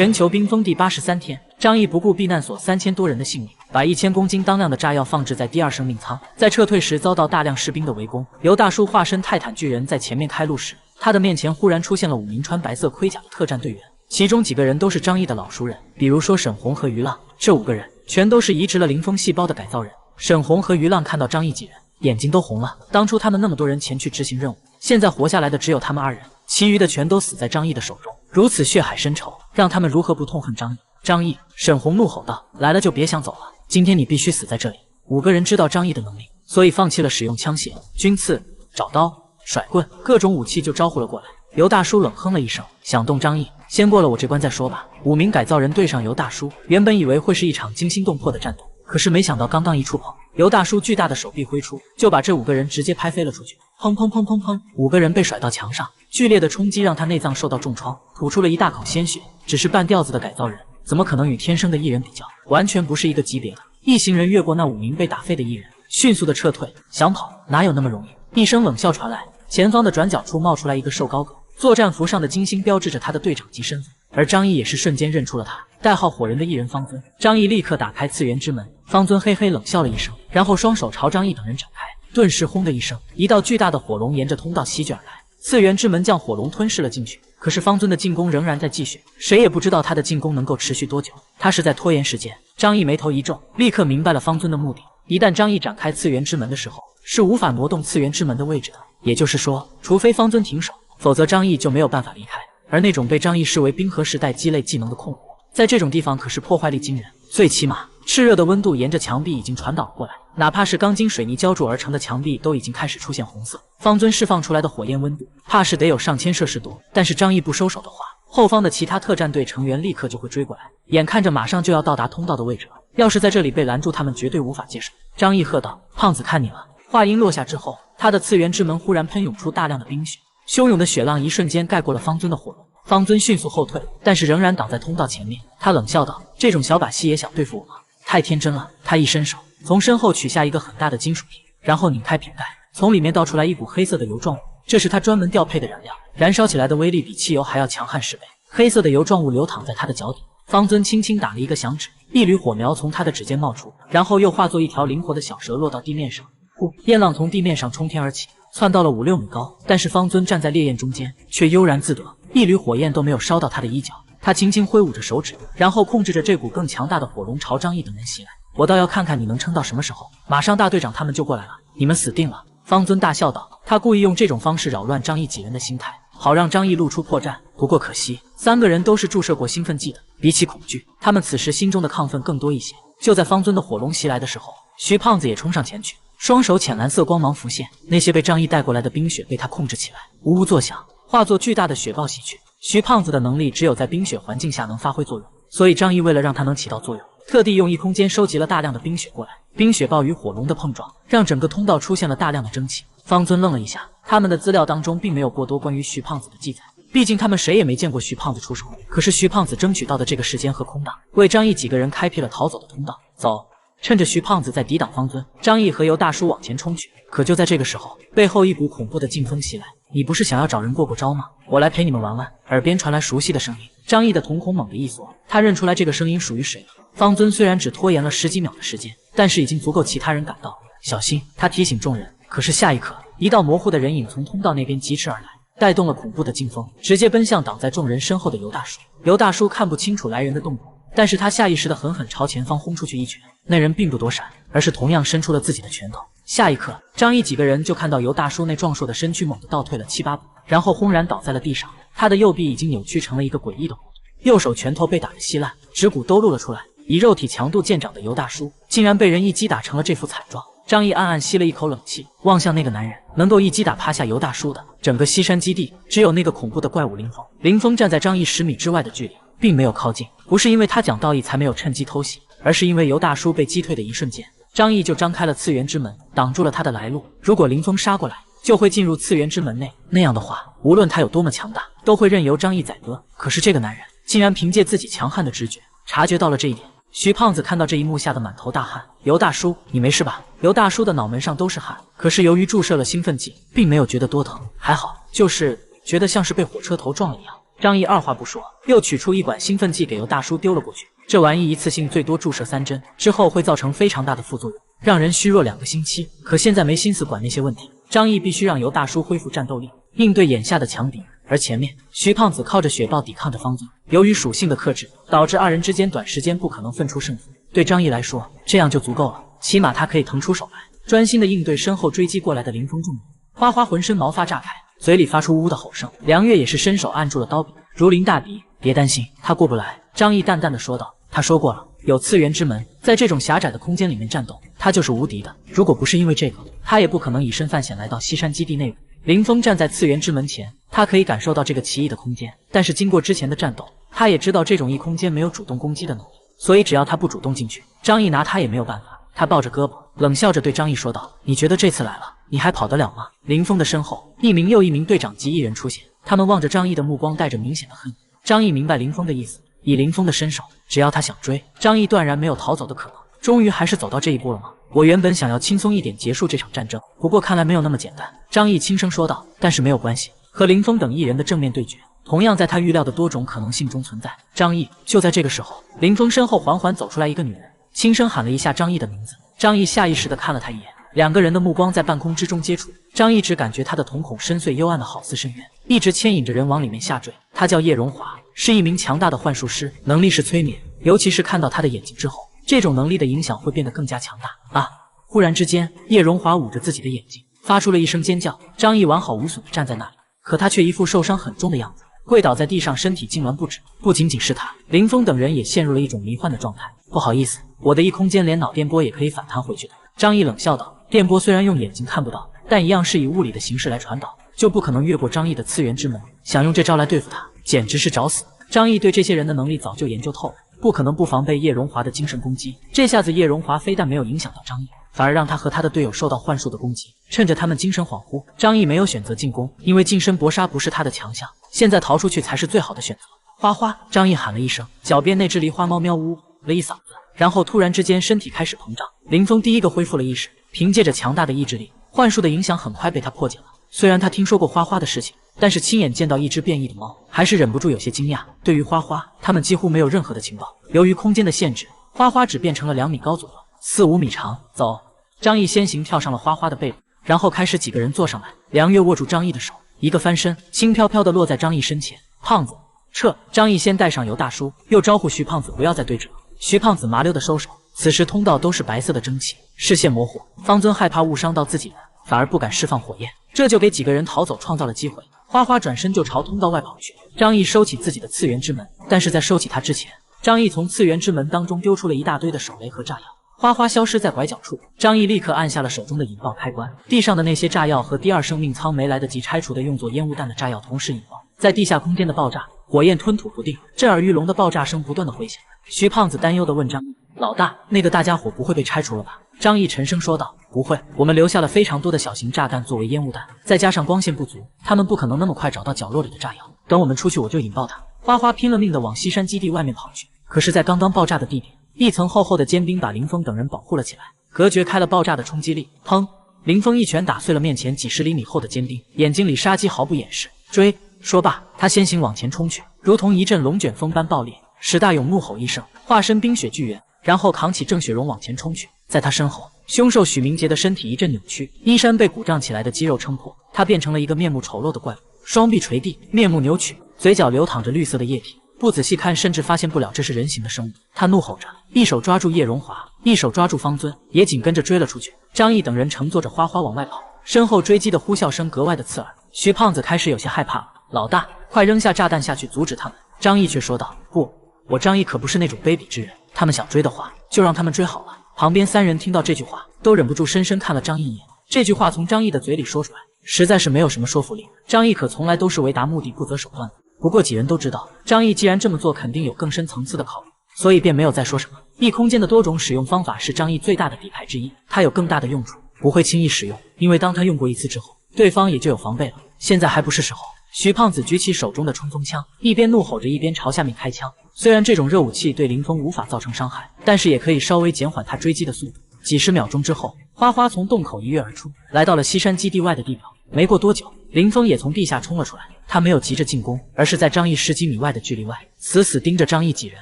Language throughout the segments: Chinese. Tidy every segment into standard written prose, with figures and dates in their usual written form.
全球冰封第83天，张毅不顾避难所3000多人的性命，把1000公斤当量的炸药放置在第2生命舱。在撤退时遭到大量士兵的围攻，尤大叔化身泰坦巨人在前面开路时，他的面前忽然出现了5名穿白色盔甲的特战队员，其中几个人都是张毅的老熟人，比如说沈红和于浪。这5个人全都是移植了灵风细胞的改造人。沈红和于浪看到张毅几人，眼睛都红了。当初他们那么多人前去执行任务，现在活下来的只有他们2人，其余的全都死在张毅的手中。如此血海深仇，让他们如何不痛恨张毅？张毅，沈红怒吼道：“来了就别想走了，今天你必须死在这里。”5个人知道张毅的能力，所以放弃了使用枪械、军刺、爪刀、甩棍，各种武器就招呼了过来。尤大叔冷哼了一声，想动张毅，先过了我这关再说吧。5名改造人对上尤大叔，原本以为会是一场惊心动魄的战斗，可是没想到刚刚一触碰，尤大叔巨大的手臂挥出，就把这5个人直接拍飞了出去。砰砰砰砰砰，5个人被甩到墙上，剧烈的冲击让他内脏受到重创，吐出了一大口鲜血。只是半吊子的改造人，怎么可能与天生的异人比较？完全不是一个级别的。一行人越过那5名被打飞的异人，迅速的撤退，想跑哪有那么容易？一声冷笑传来，前方的转角处冒出来一个瘦高个，作战服上的金星标志着他的队长级身份，而张毅也是瞬间认出了他，代号火人的异人方尊。张毅立刻打开次元之门，方尊嘿嘿冷笑了一声，然后双手朝张毅等人展开，顿时轰的一声，一道巨大的火龙沿着通道席卷而来，次元之门将火龙吞噬了进去。可是方尊的进攻仍然在继续，谁也不知道他的进攻能够持续多久，他是在拖延时间。张毅眉头一皱，立刻明白了方尊的目的。一旦张毅展开次元之门的时候，是无法挪动次元之门的位置的，也就是说，除非方尊停手，否则张毅就没有办法离开。而那种被张毅视为冰河时代鸡肋技能的控火，在这种地方可是破坏力惊人，最起码炽热的温度沿着墙壁已经传导过来，哪怕是钢筋水泥浇筑而成的墙壁都已经开始出现红色。方尊释放出来的火焰温度怕是得有上千摄氏度，但是张毅不收手的话，后方的其他特战队成员立刻就会追过来，眼看着马上就要到达通道的位置了，要是在这里被拦住，他们绝对无法接受。张毅喝道：“胖子，看你了！”话音落下之后，他的次元之门忽然喷涌出大量的冰雪，汹涌的雪浪一瞬间盖过了方尊的火龙。方尊迅速后退，但是仍然挡在通道前面。他冷笑道：“这种小把戏也想对付我吗？太天真了！”他一伸手，从身后取下一个很大的金属瓶，然后拧开瓶盖，从里面倒出来一股黑色的油状物，这是他专门调配的燃料，燃烧起来的威力比汽油还要强悍10倍。黑色的油状物流淌在他的脚底，方尊轻轻打了一个响指，一缕火苗从他的指尖冒出，然后又化作一条灵活的小蛇落到地面上。呼，焰浪从地面上冲天而起，窜到了5、6米高，但是方尊站在烈焰中间，却悠然自得，一缕火焰都没有烧到他的衣角。他轻轻挥舞着手指，然后控制着这股更强大的火龙朝张毅等人袭来。我倒要看看你能撑到什么时候！马上大队长他们就过来了，你们死定了！方尊大笑道。他故意用这种方式扰乱张毅几人的心态，好让张毅露出破绽。不过可惜，3个人都是注射过兴奋剂的，比起恐惧，他们此时心中的亢奋更多一些。就在方尊的火龙袭来的时候，徐胖子也冲上前去，双手浅蓝色光芒浮现，那些被张毅带过来的冰雪被他控制起来，呜呜作响，化作巨大的雪暴袭去。徐胖子的能力只有在冰雪环境下能发挥作用，所以张毅为了让他能起到作用，特地用异空间收集了大量的冰雪过来。冰雪暴与火龙的碰撞，让整个通道出现了大量的蒸汽。方尊愣了一下，他们的资料当中并没有过多关于徐胖子的记载，毕竟他们谁也没见过徐胖子出手。可是徐胖子争取到的这个时间和空档，为张毅几个人开辟了逃走的通道。走！趁着徐胖子在抵挡方尊，张毅和尤大叔往前冲去。可就在这个时候，背后一股恐怖的劲风袭来。你不是想要找人过过招吗？我来陪你们玩玩。耳边传来熟悉的声音，张毅的瞳孔猛地一缩，他认出来这个声音属于谁了。方尊虽然只拖延了10几秒的时间，但是已经足够其他人赶到。小心！他提醒众人。可是下一刻，一道模糊的人影从通道那边疾驰而来，带动了恐怖的劲风，直接奔向挡在众人身后的尤大叔。尤大叔看不清楚来人的动作，但是他下意识地狠狠朝前方轰出去一拳。那人并不躲闪，而是同样伸出了自己的拳头。下一刻，张毅几个人就看到尤大叔那壮硕的身躯猛地倒退了7、8步，然后轰然倒在了地上。他的右臂已经扭曲成了一个诡异的弧度，右手拳头被打得稀烂，指骨都露了出来。以肉体强度见长的尤大叔，竟然被人一击打成了这副惨状。张毅暗暗吸了一口冷气，望向那个男人，能够一击打趴下尤大叔的，整个西山基地只有那个恐怖的怪物林峰。林峰站在张毅10米之外的距离，并没有靠近，不是因为他讲道义才没有趁机偷袭，而是因为尤大叔被击退的一瞬间，张毅就张开了次元之门，挡住了他的来路。如果林峰杀过来，就会进入次元之门内，那样的话，无论他有多么强大，都会任由张毅宰割。可是这个男人竟然凭借自己强悍的直觉，察觉到了这一点。徐胖子看到这一幕，吓得满头大汗。尤大叔，你没事吧？尤大叔的脑门上都是汗，可是由于注射了兴奋剂，并没有觉得多疼，还好，就是觉得像是被火车头撞了一样。张毅二话不说，又取出一管兴奋剂给尤大叔丢了过去。这玩意一次性最多注射3针，之后会造成非常大的副作用，让人虚弱2个星期。可现在没心思管那些问题，张毅必须让尤大叔恢复战斗力，应对眼下的强敌。而前面徐胖子靠着雪豹抵抗着方尊，由于属性的克制，导致2人之间短时间不可能分出胜负。对张毅来说，这样就足够了，起码他可以腾出手来，专心的应对身后追击过来的林峰众人。花花浑身毛发炸开，嘴里发出呜呜的吼声。梁月也是伸手按住了刀柄，如临大敌。别担心，他过不来。张毅淡淡的说道。他说过了，有次元之门，在这种狭窄的空间里面战斗，他就是无敌的。如果不是因为这个，他也不可能以身犯险来到西山基地内部。林峰站在次元之门前，他可以感受到这个奇异的空间，但是经过之前的战斗，他也知道这种异空间没有主动攻击的能力，所以只要他不主动进去，张毅拿他也没有办法。他抱着胳膊，冷笑着对张毅说道：“你觉得这次来了，你还跑得了吗？”林峰的身后，一名又一名队长级一人出现，他们望着张毅的目光带着明显的恨意。张毅明白林峰的意思，以林峰的身手，只要他想追，张毅断然没有逃走的可能。终于还是走到这一步了吗？我原本想要轻松一点结束这场战争，不过看来没有那么简单。张毅轻声说道。但是没有关系，和林峰等一人的正面对决，同样在他预料的多种可能性中存在。张毅。就在这个时候，林峰身后缓缓走出来一个女人，轻声喊了一下张毅的名字。张毅下意识地看了他一眼，两个人的目光在半空之中接触。张毅只感觉他的瞳孔深邃幽暗的好似深渊，一直牵引着人往里面下坠。他叫叶荣华，是一名强大的幻术师，能力是催眠，尤其是看到他的眼睛之后，这种能力的影响会变得更加强大。啊！忽然之间，叶荣华捂着自己的眼睛，发出了一声尖叫。张毅完好无损地站在那里，可他却一副受伤很重的样子，跪倒在地上，身体痉挛不止。不仅仅是他，林峰等人也陷入了一种迷幻的状态。不好意思，我的异空间连脑电波也可以反弹回去的。张毅冷笑道。电波虽然用眼睛看不到，但一样是以物理的形式来传导，就不可能越过张毅的次元之门。想用这招来对付他，简直是找死。张毅对这些人的能力早就研究透了，不可能不防备叶荣华的精神攻击。这下子叶荣华非但没有影响到张毅，反而让他和他的队友受到幻术的攻击。趁着他们精神恍惚，张毅没有选择进攻，因为近身搏杀不是他的强项，现在逃出去才是最好的选择。花花！张毅喊了一声，脚边那只狸花猫喵呜了一嗓子，然后突然之间身体开始膨胀。林峰第一个恢复了意识，凭借着强大的意志力，幻术的影响很快被他破解了。虽然他听说过花花的事情，但是亲眼见到一只变异的猫，还是忍不住有些惊讶。对于花花，他们几乎没有任何的情报。由于空间的限制，花花只变成了2米高左右，4、5米长。走！张毅先行跳上了花花的背部，然后开始几个人坐上来。梁月握住张毅的手，一个翻身，轻飘飘地落在张毅身前。胖子，撤！张毅先带上尤大叔，又招呼徐胖子不要再对峙了。徐胖子麻溜地收手。此时通道都是白色的蒸汽，视线模糊。方尊害怕误伤到自己人，反而不敢释放火焰，这就给几个人逃走创造了机会。花花转身就朝通道外跑去。张毅收起自己的次元之门，但是在收起它之前，张毅从次元之门当中丢出了一大堆的手雷和炸药。花花消失在拐角处，张毅立刻按下了手中的引爆开关，地上的那些炸药和第2生命舱没来得及拆除的用作烟雾弹的炸药同时引爆，在地下空间的爆炸，火焰吞吐不定，震耳欲聋的爆炸声不断的回响。徐胖子担忧地问张毅：“老大，那个大家伙不会被拆除了吧？”张毅沉声说道：“不会，我们留下了非常多的小型炸弹作为烟雾弹，再加上光线不足，他们不可能那么快找到角落里的炸药。等我们出去，我就引爆它。”花花拼了命地往西山基地外面跑去，可是，在刚刚爆炸的地点，一层厚厚的坚冰把林峰等人保护了起来，隔绝开了爆炸的冲击力。砰！林峰一拳打碎了面前几十厘米厚的坚冰，眼睛里杀机毫不掩饰。追！说罢，他先行往前冲去，如同一阵龙卷风般爆裂。史大勇怒吼一声，化身冰雪巨猿，然后扛起郑雪荣往前冲去。在他身后，凶兽许明杰的身体一阵扭曲，衣衫被鼓胀起来的肌肉撑破，他变成了一个面目丑陋的怪物，双臂垂地，面目扭曲，嘴角流淌着绿色的液体。不仔细看，甚至发现不了这是人形的生物。他怒吼着，一手抓住叶荣华，一手抓住方尊，也紧跟着追了出去。张毅等人乘坐着花花往外跑，身后追击的呼啸声格外的刺耳。徐胖子开始有些害怕了。老大，快扔下炸弹下去阻止他们！张毅却说道：“不，我张毅可不是那种卑鄙之人，他们想追的话，就让他们追好了。”旁边3人听到这句话，都忍不住深深看了张毅一眼。这句话从张毅的嘴里说出来，实在是没有什么说服力。张毅可从来都是为达目的不择手段的。不过几人都知道，张毅既然这么做，肯定有更深层次的考虑，所以便没有再说什么。异空间的多种使用方法是张毅最大的底牌之一，它有更大的用处，不会轻易使用，因为当他用过一次之后，对方也就有防备了。现在还不是时候。徐胖子举起手中的冲锋枪，一边怒吼着，一边朝下面开枪。虽然这种热武器对林峰无法造成伤害，但是也可以稍微减缓他追击的速度。几十秒钟之后，花花从洞口一跃而出，来到了西山基地外的地表。没过多久，林峰也从地下冲了出来，他没有急着进攻，而是在张毅10几米外的距离外，死死盯着张毅几人。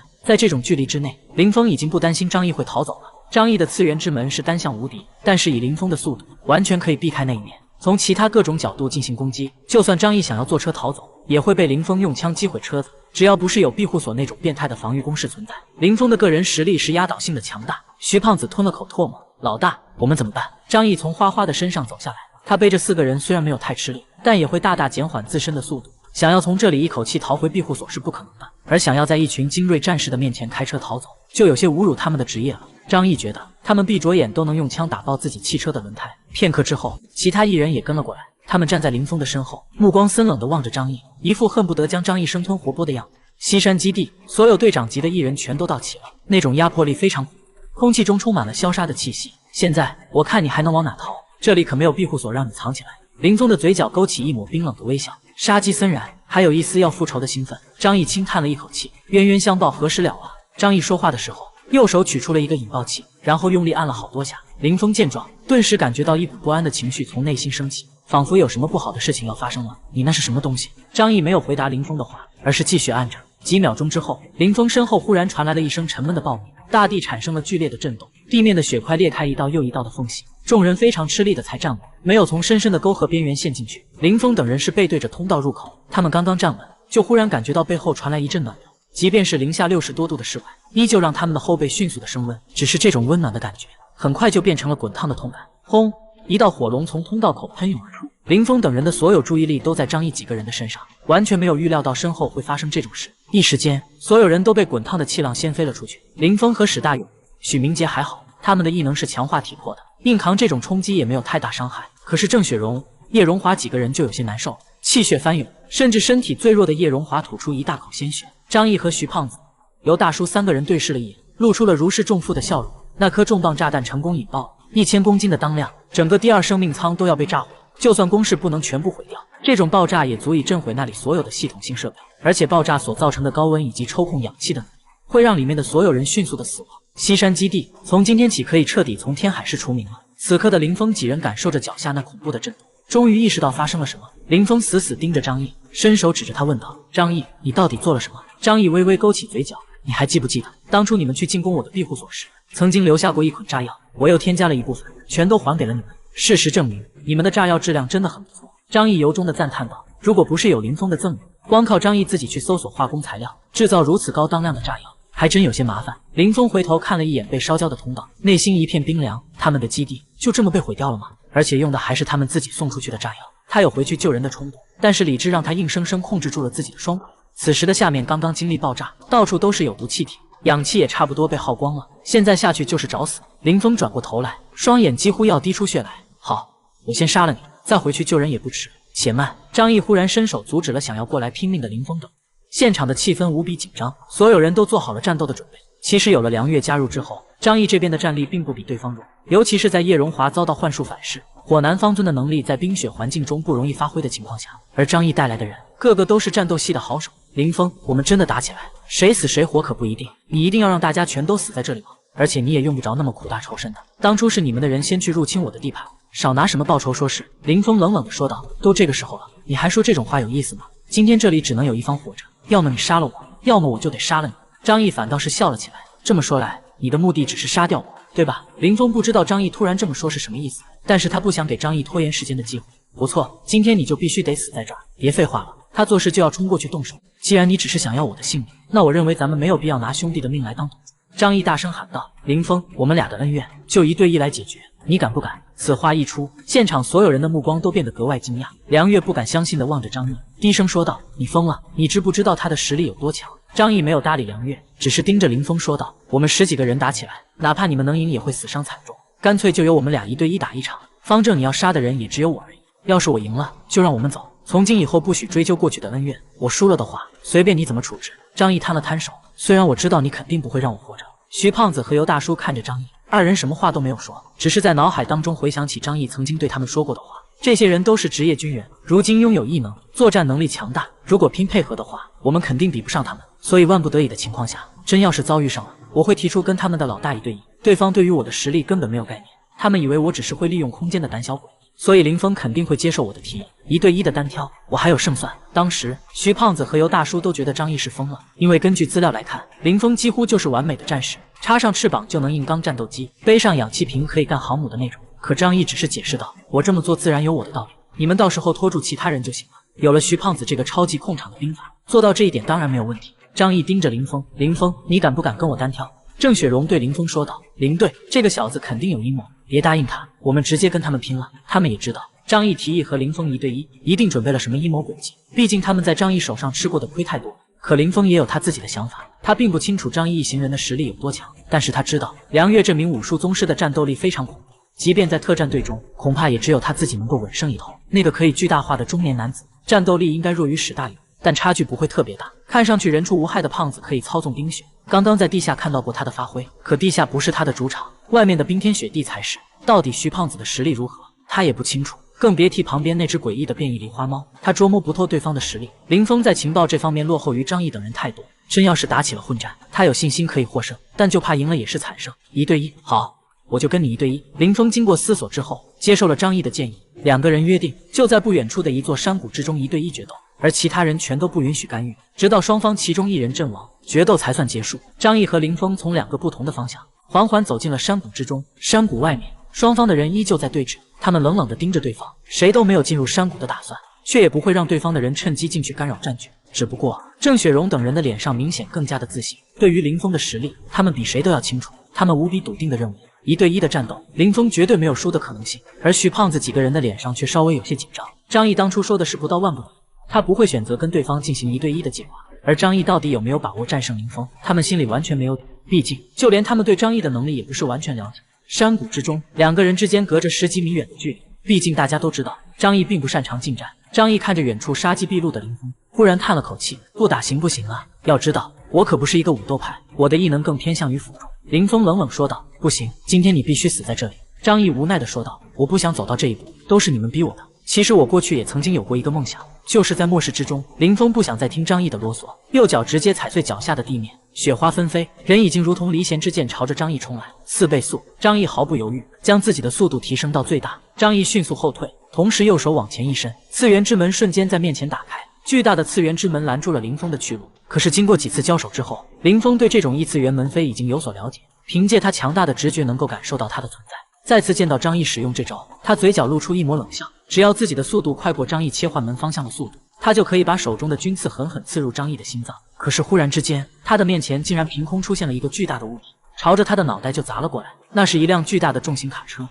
在这种距离之内，林峰已经不担心张毅会逃走了。张毅的次元之门是单向无敌，但是以林峰的速度，完全可以避开那一面，从其他各种角度进行攻击。就算张毅想要坐车逃走，也会被林峰用枪击毁车子。只要不是有庇护所那种变态的防御工事存在，林峰的个人实力是压倒性的强大。徐胖子吞了口唾沫，老大，我们怎么办？张毅从花花的身上走下来，他背着4个人，虽然没有太吃力，但也会大大减缓自身的速度。想要从这里一口气逃回庇护所是不可能的，而想要在一群精锐战士的面前开车逃走，就有些侮辱他们的职业了。张毅觉得他们闭着眼都能用枪打爆自己汽车的轮胎。片刻之后，其他艺人也跟了过来，他们站在林峰的身后，目光森冷地望着张毅，一副恨不得将张毅生吞活剥的样子。西山基地，所有队长级的艺人全都到齐了，那种压迫力非常恐怖，空气中充满了消杀的气息。现在我看你还能往哪逃？这里可没有庇护所让你藏起来。林峰的嘴角勾起一抹冰冷的微笑，杀机森然，还有一丝要复仇的兴奋。张毅轻叹了一口气，冤冤相报何时了啊？张毅说话的时候，右手取出了一个引爆器，然后用力按了好多下。林峰见状，顿时感觉到一股不安的情绪从内心升起，仿佛有什么不好的事情要发生了。你那是什么东西？张毅没有回答林峰的话，而是继续按着。几秒钟之后，林峰身后忽然传来了一声沉闷的爆鸣，大地产生了剧烈的震动，地面的血块裂开一道又一道的缝隙。众人非常吃力的才站稳，没有从深深的沟壑边缘陷进去。林峰等人是背对着通道入口，他们刚刚站稳，就忽然感觉到背后传来一阵暖流，即便是零下60多度的室外，依旧让他们的后背迅速的升温。只是这种温暖的感觉，很快就变成了滚烫的痛感。轰！一道火龙从通道口喷涌而出，林峰等人的所有注意力都在张毅几个人的身上，完全没有预料到身后会发生这种事。一时间，所有人都被滚烫的气浪掀飞了出去。林峰和史大勇、许明杰还好，他们的异能是强化体魄的，硬扛这种冲击也没有太大伤害。可是郑雪荣、叶荣华几个人就有些难受，气血翻涌，甚至身体最弱的叶荣华吐出一大口鲜血。张毅和徐胖子、尤大叔3个人对视了一眼，露出了如释重负的笑容。那颗重磅炸弹成功引爆，1000公斤的当量，整个第2生命舱都要被炸毁。就算工事不能全部毁掉，这种爆炸也足以震毁那里所有的系统性设备。而且爆炸所造成的高温以及抽控氧气的能力，会让里面的所有人迅速的死亡。西山基地从今天起可以彻底从天海市除名了。此刻的林峰几人感受着脚下那恐怖的震动，终于意识到发生了什么。林峰死死盯着张毅，伸手指着他问道：张毅，你到底做了什么？张毅微微勾起嘴角，你还记不记得当初你们去进攻我的庇护所时，曾经留下过一捆炸药，我又添加了一部分，全都还给了你们。事实证明，你们的炸药质量真的很不错。张毅由衷的赞叹道：如果不是有林峰的赠予，光靠张毅自己去搜索化工材料，制造如此高当量的炸药，还真有些麻烦。林峰回头看了一眼被烧焦的通道，内心一片冰凉。他们的基地就这么被毁掉了吗？而且用的还是他们自己送出去的炸药。他有回去救人的冲动，但是理智让他硬生生控制住了自己的双手。此时的下面刚刚经历爆炸，到处都是有毒气体，氧气也差不多被耗光了，现在下去就是找死。林峰转过头来，双眼几乎要滴出血来。好，我先杀了你，再回去救人也不迟。且慢！张毅忽然伸手阻止了想要过来拼命的林峰等。现场的气氛无比紧张，所有人都做好了战斗的准备。其实有了梁月加入之后，张毅这边的战力并不比对方弱，尤其是在叶荣华遭到幻术反噬，火南方尊的能力在冰雪环境中不容易发挥的情况下，而张毅带来的人个个都是战斗系的好手。林峰，我们真的打起来，谁死谁活可不一定，你一定要让大家全都死在这里吗？而且你也用不着那么苦大仇深的，当初是你们的人先去入侵我的地盘，少拿什么报仇说事。林峰冷冷地说道：都这个时候了，你还说这种话有意思吗？今天这里只能有一方活着，要么你杀了我，要么我就得杀了你。张毅反倒是笑了起来，这么说来，你的目的只是杀掉我，对吧？林峰不知道张毅突然这么说是什么意思，但是他不想给张毅拖延时间的机会。不错，今天你就必须得死在这儿，别废话了。他做事就要冲过去动手，既然你只是想要我的性命，那我认为咱们没有必要拿兄弟的命来当赌注。张毅大声喊道：林峰，我们俩的恩怨就1对1来解决，你敢不敢？此话一出，现场所有人的目光都变得格外惊讶。梁月不敢相信地望着张毅，低声说道：你疯了？你知不知道他的实力有多强？张毅没有搭理梁月，只是盯着林峰说道：我们10几个人打起来，哪怕你们能赢也会死伤惨重，干脆就由我们俩1对1打一场，方正你要杀的人也只有我而已。要是我赢了，就让我们走，从今以后不许追究过去的恩怨，我输了的话，随便你怎么处置。张毅摊了摊手，虽然我知道你肯定不会让我活着。徐胖子和尤大叔看着张毅，二人什么话都没有说，只是在脑海当中回想起张毅曾经对他们说过的话。这些人都是职业军人，如今拥有异能，作战能力强大，如果拼配合的话，我们肯定比不上他们。所以万不得已的情况下，真要是遭遇上了，我会提出跟他们的老大1对1。对方对于我的实力根本没有概念，他们以为我只是会利用空间的胆小鬼。所以林峰肯定会接受我的提议，1对1的单挑，我还有胜算。当时徐胖子和尤大叔都觉得张毅是疯了，因为根据资料来看，林峰几乎就是完美的战士，插上翅膀就能硬刚战斗机，背上氧气瓶可以干航母的那种。可张毅只是解释道：“我这么做自然有我的道理，你们到时候拖住其他人就行了。”有了徐胖子这个超级控场的兵法，做到这一点当然没有问题。张毅盯着林峰：“林峰，你敢不敢跟我单挑？”郑雪荣对林峰说道：“林队，这个小子肯定有阴谋，别答应他，我们直接跟他们拼了。”他们也知道张毅提议和林峰1对1，一定准备了什么阴谋诡计，毕竟他们在张毅手上吃过的亏太多了。可林峰也有他自己的想法，他并不清楚张毅一行人的实力有多强，但是他知道梁月这名武术宗师的战斗力非常恐怖，即便在特战队中，恐怕也只有他自己能够稳胜一头。那个可以巨大化的中年男子，战斗力应该弱于史大勇，但差距不会特别大。看上去人畜无害的胖子可以操纵冰雪，刚刚在地下看到过他的发挥，可地下不是他的主场，外面的冰天雪地才是。到底徐胖子的实力如何，他也不清楚，更别提旁边那只诡异的变异狸花猫，他捉摸不透对方的实力。林峰在情报这方面落后于张毅等人太多，真要是打起了混战，他有信心可以获胜，但就怕赢了也是惨胜。1对1，好，我就跟你1对1。林峰经过思索之后，接受了张毅的建议，两个人约定就在不远处的一座山谷之中1对1决斗，而其他人全都不允许干预，直到双方其中一人阵亡，决斗才算结束。张毅和林峰从2个不同的方向缓缓走进了山谷之中，山谷外面，双方的人依旧在对峙，他们冷冷地盯着对方，谁都没有进入山谷的打算，却也不会让对方的人趁机进去干扰战局。只不过郑雪荣等人的脸上明显更加的自信，对于林峰的实力，他们比谁都要清楚，他们无比笃定地认为1对1的战斗，林峰绝对没有输的可能性。而徐胖子几个人的脸上却稍微有些紧张。张毅当初说的是不到万不得，他不会选择跟对方进行1对1的计划，而张毅到底有没有把握战胜林峰，他们心里完全没有底，毕竟就连他们对张毅的能力也不是完全了解。山谷之中，两个人之间隔着10几米远的距离，毕竟大家都知道张毅并不擅长近战。张毅看着远处杀机毕露的林峰，忽然叹了口气：“不打行不行啊？要知道我可不是一个武斗派，我的异能更偏向于辅助。”林峰冷冷说道：“不行，今天你必须死在这里。”张毅无奈地说道：“我不想走到这一步，都是你们逼我的。其实我过去也曾经有过一个梦想，就是在末世之中。”林峰不想再听张毅的啰嗦，右脚直接踩碎脚下的地面，雪花纷飞，人已经如同离弦之箭朝着张毅冲来，4倍速。张毅毫不犹豫，将自己的速度提升到最大。张毅迅速后退，同时右手往前一伸，次元之门瞬间在面前打开，巨大的次元之门拦住了林峰的去路。可是经过几次交手之后，林峰对这种异次元门飞已经有所了解，凭借他强大的直觉能够感受到它的存在。再次见到张毅使用这招，他嘴角露出一抹冷笑，只要自己的速度快过张毅切换门方向的速度，他就可以把手中的军刺狠狠刺入张毅的心脏。可是忽然之间，他的面前竟然凭空出现了一个巨大的物体，朝着他的脑袋就砸了过来。那是一辆巨大的重型卡车。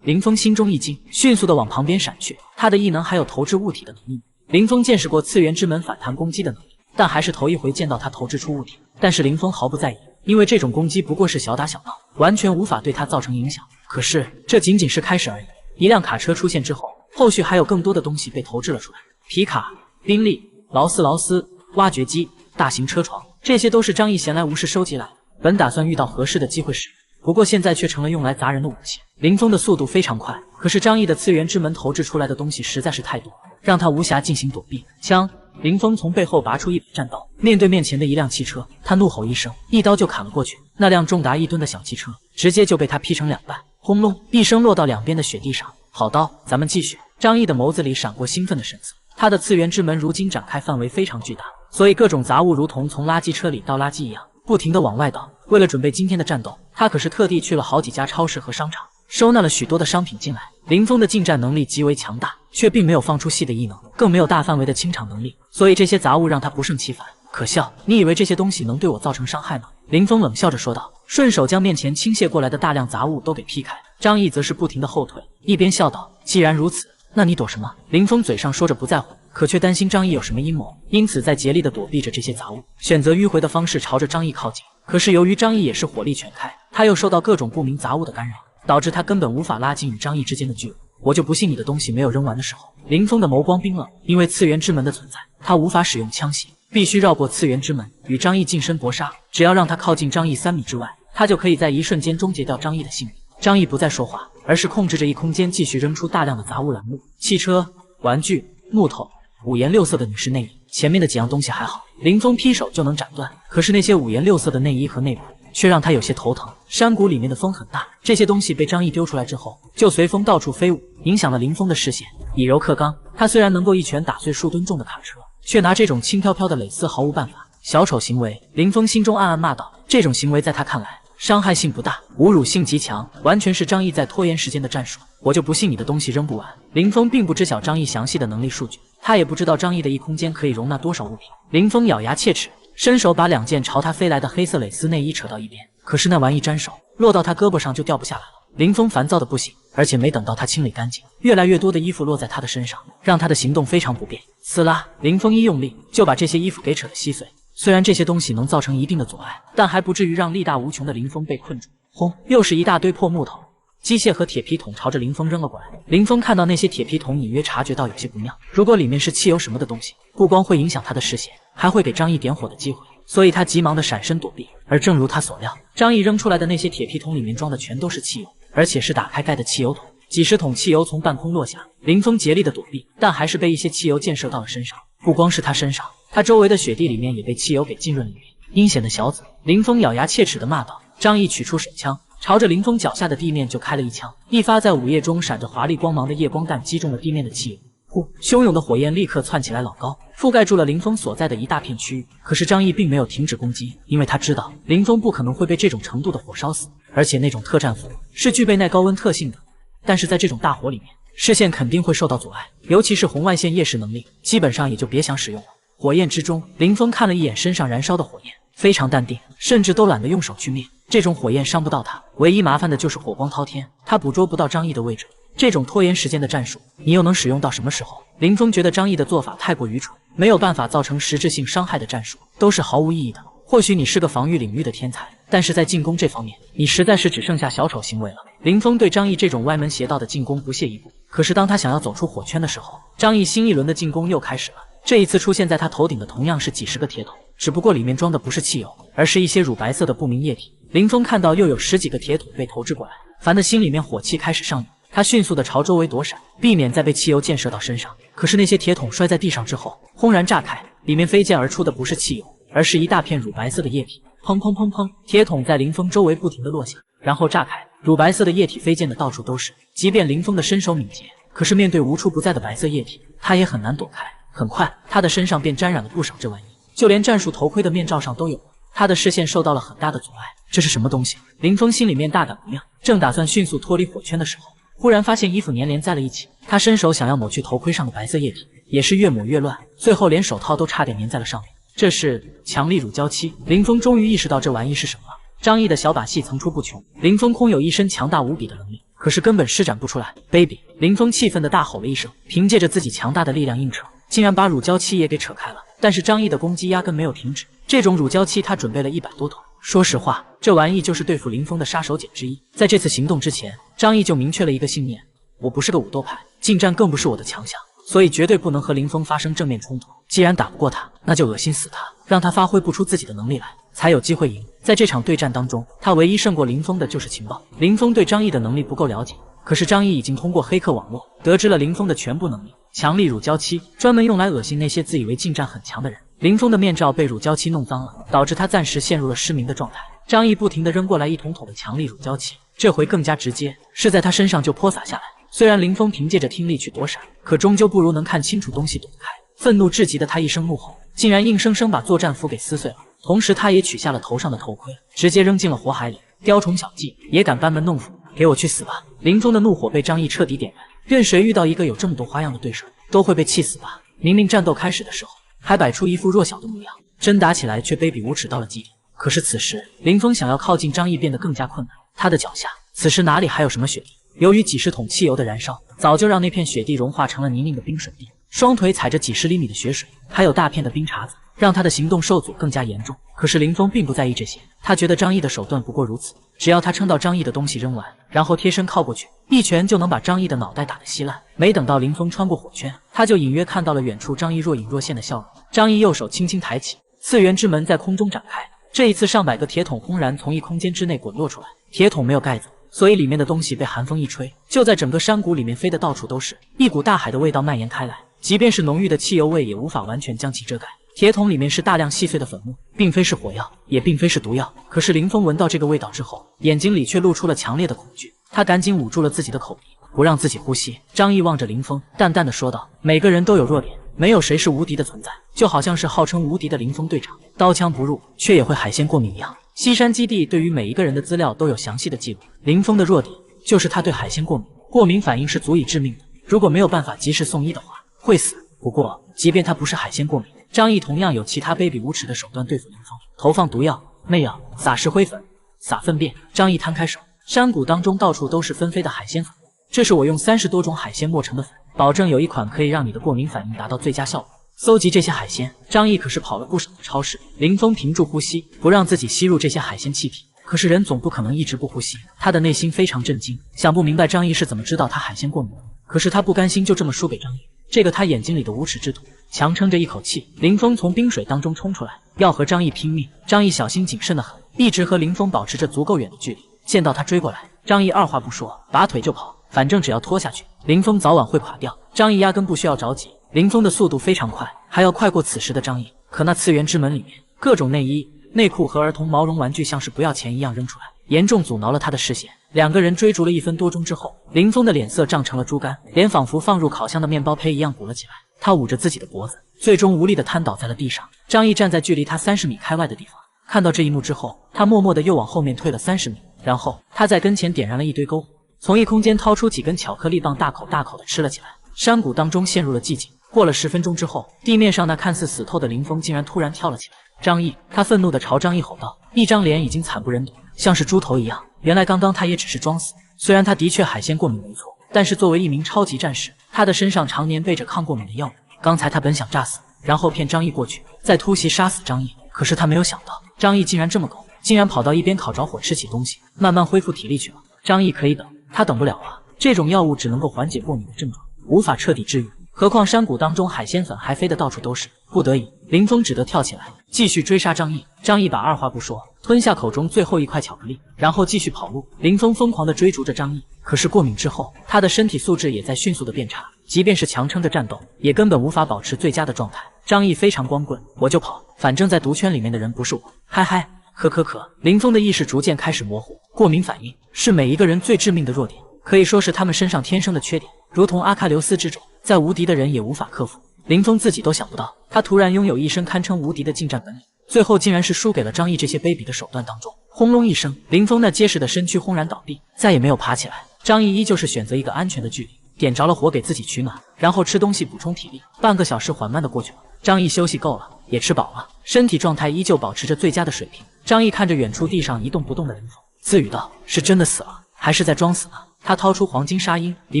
林峰心中一惊，迅速的往旁边闪去。他的异能还有投掷物体的能力。林峰见识过次元之门反弹攻击的能力，但还是头一回见到他投掷出物体。但是林峰毫不在意，因为这种攻击不过是小打小闹，完全无法对他造成影响。可是这仅仅是开始而已。一辆卡车出现之后，后续还有更多的东西被投掷了出来。皮卡、宾利、劳斯、挖掘机、大型车床，这些都是张毅闲来无事收集来的，本打算遇到合适的机会使用，不过现在却成了用来砸人的武器。林峰的速度非常快，可是张毅的次元之门投掷出来的东西实在是太多，让他无暇进行躲避。枪！林峰从背后拔出一把战刀，面对面前的一辆汽车，他怒吼一声，一刀就砍了过去。那辆重达1吨的小汽车直接就被他劈成2半，轰隆一声落到两边的雪地上。好刀，咱们继续。张毅的眸子里闪过兴奋的神色，他的次元之门如今展开范围非常巨大，所以各种杂物如同从垃圾车里倒垃圾一样，不停地往外倒。为了准备今天的战斗，他可是特地去了好几家超市和商场，收纳了许多的商品进来。林峰的近战能力极为强大，却并没有放出细的异能，更没有大范围的清场能力，所以这些杂物让他不胜其烦。可笑，你以为这些东西能对我造成伤害吗？林峰冷笑着说道，顺手将面前倾泻过来的大量杂物都给劈开。张毅则是不停地后退，一边笑道，既然如此，那你躲什么？林峰嘴上说着不在乎，可却担心张毅有什么阴谋，因此在竭力地躲避着这些杂物，选择迂回的方式朝着张毅靠近。可是由于张毅也是火力全开，他又受到各种不明杂物的干扰，导致他根本无法拉近与张毅之间的距离。我就不信你的东西没有扔完的时候。林峰的眸光冰冷，因为次元之门的存在，他无法使用枪械，必须绕过次元之门，与张毅近身搏杀。只要让他靠近张毅3米之外，他就可以在一瞬间终结掉张毅的性命。张毅不再说话，而是控制着一空间继续扔出大量的杂物栏目、汽车、玩具、木头、五颜六色的女士内衣。前面的几样东西还好，林峰劈手就能斩断，可是那些五颜六色的内衣和内裤却让他有些头疼。山谷里面的风很大，这些东西被张毅丢出来之后，就随风到处飞舞，影响了林峰的视线。以柔克刚，他虽然能够一拳打碎数吨重的卡车，却拿这种轻飘飘的蕾丝毫无办法。小丑行为，林峰心中暗暗骂道：这种行为在他看来，伤害性不大，侮辱性极强，完全是张毅在拖延时间的战术。我就不信你的东西扔不完。林峰并不知晓张毅详细的能力数据，他也不知道张毅的异空间可以容纳多少物品。林峰咬牙切齿，伸手把2件朝他飞来的黑色蕾丝内衣扯到一边，可是那玩意沾手落到他胳膊上就掉不下来了。林峰烦躁的不行，而且没等到他清理干净，越来越多的衣服落在他的身上，让他的行动非常不便。撕拉，林峰一用力就把这些衣服给扯得稀碎。虽然这些东西能造成一定的阻碍，但还不至于让力大无穷的林峰被困住。轰，又是一大堆破木头、机械和铁皮桶朝着林峰扔了过来。林峰看到那些铁皮桶，隐约察觉到有些不妙。如果里面是汽油什么的东西，不光会影响他的视线，还会给张毅点火的机会。所以他急忙的闪身躲避。而正如他所料，张毅扔出来的那些铁皮桶里面装的全都是汽油，而且是打开盖的汽油桶。几十桶汽油从半空落下，林峰竭力的躲避，但还是被一些汽油溅射到了身上。不光是他身上，他周围的雪地里面也被汽油给浸润了一遍。阴险的小子！林峰咬牙切齿的骂道。张毅取出手枪，朝着林峰脚下的地面就开了一枪，一发在午夜中闪着华丽光芒的夜光弹击中了地面的汽油。呼！汹涌的火焰立刻窜起来老高，覆盖住了林峰所在的一大片区域。可是张毅并没有停止攻击，因为他知道林峰不可能会被这种程度的火烧死，而且那种特战服是具备耐高温特性的。但是在这种大火里面，视线肯定会受到阻碍，尤其是红外线夜视能力，基本上也就别想使用了。火焰之中，林峰看了一眼身上燃烧的火焰，非常淡定，甚至都懒得用手去灭。这种火焰伤不到他，唯一麻烦的就是火光滔天，他捕捉不到张毅的位置。这种拖延时间的战术，你又能使用到什么时候？林峰觉得张毅的做法太过愚蠢，没有办法造成实质性伤害的战术，都是毫无意义的。或许你是个防御领域的天才，但是在进攻这方面，你实在是只剩下小丑行为了。林峰对张毅这种歪门邪道的进攻不屑一顾。可是当他想要走出火圈的时候，张毅新一轮的进攻又开始了。这一次出现在他头顶的同样是几十个铁桶，只不过里面装的不是汽油，而是一些乳白色的不明液体。林峰看到又有10几个铁桶被投掷过来，烦得心里面火气开始上涌。他迅速的朝周围躲闪，避免再被汽油溅射到身上。可是那些铁桶摔在地上之后，轰然炸开，里面飞溅而出的不是汽油，而是一大片乳白色的液体。砰砰砰砰，铁桶在林峰周围不停的落下，然后炸开，乳白色的液体飞溅的到处都是。即便林峰的身手敏捷，可是面对无处不在的白色液体，他也很难躲开。很快，他的身上便沾染了不少这玩意，就连战术头盔的面罩上都有了。他的视线受到了很大的阻碍。这是什么东西？林峰心里面大感不妙，正打算迅速脱离火圈的时候，忽然发现衣服粘连在了一起。他伸手想要抹去头盔上的白色液体，也是越抹越乱，最后连手套都差点粘在了上面。这是强力乳胶漆。林峰终于意识到这玩意是什么了。张毅的小把戏层出不穷，林峰空有一身强大无比的能力，可是根本施展不出来。卑鄙！林峰气愤地大吼了一声，凭借着自己强大的力量硬扯，竟然把乳胶漆也给扯开了。但是张毅的攻击压根没有停止，这种乳胶漆他准备了100多桶。说实话，这玩意就是对付林峰的杀手锏之一。在这次行动之前，张毅就明确了一个信念：我不是个武斗派，近战更不是我的强项，所以绝对不能和林峰发生正面冲突。既然打不过他，那就恶心死他，让他发挥不出自己的能力来，才有机会赢。在这场对战当中，他唯一胜过林峰的就是情报。林峰对张毅的能力不够了解，可是张毅已经通过黑客网络得知了林峰的全部能力。强力乳胶漆专门用来恶心那些自以为近战很强的人。林峰的面罩被乳胶漆弄脏了，导致他暂时陷入了失明的状态。张毅不停地扔过来一桶桶的强力乳胶漆，这回更加直接，是在他身上就泼洒下来。虽然林峰凭借着听力去躲闪，可终究不如能看清楚东西躲开。愤怒至极的他一声怒吼，竟然硬生生把作战服给撕碎了。同时他也取下了头上的头盔，直接扔进了火海里。雕虫小技，也敢班门弄斧，给我去死吧！林峰的怒火被张毅彻底点燃。任谁遇到一个有这么多花样的对手，都会被气死吧。明明战斗开始的时候还摆出一副弱小的模样，真打起来却卑鄙无耻到了极点。可是此时林峰想要靠近张毅变得更加困难，他的脚下此时哪里还有什么雪地？由于几十桶汽油的燃烧，早就让那片雪地融化成了泥泞的冰水地。双腿踩着几十厘米的雪水，还有大片的冰碴子，让他的行动受阻更加严重。可是林峰并不在意这些，他觉得张毅的手段不过如此，只要他撑到张毅的东西扔完，然后贴身靠过去，一拳就能把张毅的脑袋打得稀烂。没等到林峰穿过火圈，他就隐约看到了远处张毅若隐若现的笑容。张毅右手轻轻抬起，次元之门在空中展开。这一次上百个铁桶轰然从异空间之内滚落出来，铁桶没有盖子，所以里面的东西被寒风一吹，就在整个山谷里面飞得到处都是，一股大海的味道蔓延开来。即便是浓郁的汽油味也无法完全将其遮盖。铁桶里面是大量细碎的粉末，并非是火药，也并非是毒药。可是林峰闻到这个味道之后，眼睛里却露出了强烈的恐惧。他赶紧捂住了自己的口鼻，不让自己呼吸。张毅望着林峰，淡淡的说道：“每个人都有弱点，没有谁是无敌的存在。就好像是号称无敌的林峰队长，刀枪不入，却也会海鲜过敏一样。西山基地对于每一个人的资料都有详细的记录。林峰的弱点就是他对海鲜过敏，过敏反应是足以致命的。如果没有办法及时送医的话，会死。不过，即便他不是海鲜过敏，张毅同样有其他卑鄙无耻的手段对付林峰：投放毒药、媚药、撒石灰粉、撒粪便。”张毅摊开手，山谷当中到处都是纷飞的海鲜粉末，这是我用30多种海鲜磨成的粉，保证有一款可以让你的过敏反应达到最佳效果。搜集这些海鲜，张毅可是跑了不少的超市。林峰屏住呼吸，不让自己吸入这些海鲜气体。可是人总不可能一直不呼吸，他的内心非常震惊，想不明白张毅是怎么知道他海鲜过敏的。可是他不甘心就这么输给张毅，这个他眼睛里的无耻之徒。强撑着一口气，林峰从冰水当中冲出来，要和张毅拼命。张毅小心谨慎的很，一直和林峰保持着足够远的距离。见到他追过来，张毅二话不说，拔腿就跑，反正只要拖下去，林峰早晚会垮掉。张毅压根不需要着急，林峰的速度非常快，还要快过此时的张毅。可那次元之门里面，各种内衣、内裤和儿童毛绒玩具像是不要钱一样扔出来，严重阻挠了他的视线。两个人追逐了1分多钟之后，林峰的脸色涨成了猪肝，脸仿佛放入烤箱的面包胚一样鼓了起来。他捂着自己的脖子，最终无力地瘫倒在了地上。张毅站在距离他30米开外的地方，看到这一幕之后，他默默地又往后面退了30米，然后他在跟前点燃了一堆篝火，从一空间掏出几根巧克力棒，大口大口地吃了起来。山谷当中陷入了寂静。过了10分钟之后，地面上那看似死透的林峰竟然突然跳了起来。张毅，他愤怒地朝张毅吼道，一张脸已经惨不忍睹，像是猪头一样。原来刚刚他也只是装死，虽然他的确海鲜过敏没错，但是作为一名超级战士，他的身上常年备着抗过敏的药物。刚才他本想炸死，然后骗张毅过去，再突袭杀死张毅。可是他没有想到，张毅竟然这么狗，竟然跑到一边烤着火吃起东西，慢慢恢复体力去了。张毅可以等，他等不了啊！这种药物只能够缓解过敏的症状，无法彻底治愈。何况山谷当中海鲜粉还飞得到处都是。不得已，林峰只得跳起来，继续追杀张毅。张毅把二话不说，吞下口中最后一块巧克力，然后继续跑路。林峰疯狂地追逐着张毅，可是过敏之后，他的身体素质也在迅速的变差，即便是强撑着战斗，也根本无法保持最佳的状态。张毅非常光棍，我就跑，反正在毒圈里面的人不是我，嗨嗨，可。林峰的意识逐渐开始模糊，过敏反应是每一个人最致命的弱点，可以说是他们身上天生的缺点，如同阿喀琉斯之种，再无敌的人也无法克服。林峰自己都想不到，他突然拥有一身堪称无敌的近战本领，最后竟然是输给了张毅这些卑鄙的手段当中。轰隆一声，林峰那结实的身躯轰然倒地，再也没有爬起来。张毅依旧是选择一个安全的距离，点着了火给自己取暖，然后吃东西补充体力。半个小时缓慢的过去了，张毅休息够了，也吃饱了，身体状态依旧保持着最佳的水平。张毅看着远处地上一动不动的林峰，自语道：是真的死了，还是在装死呢？他掏出黄金沙鹰，里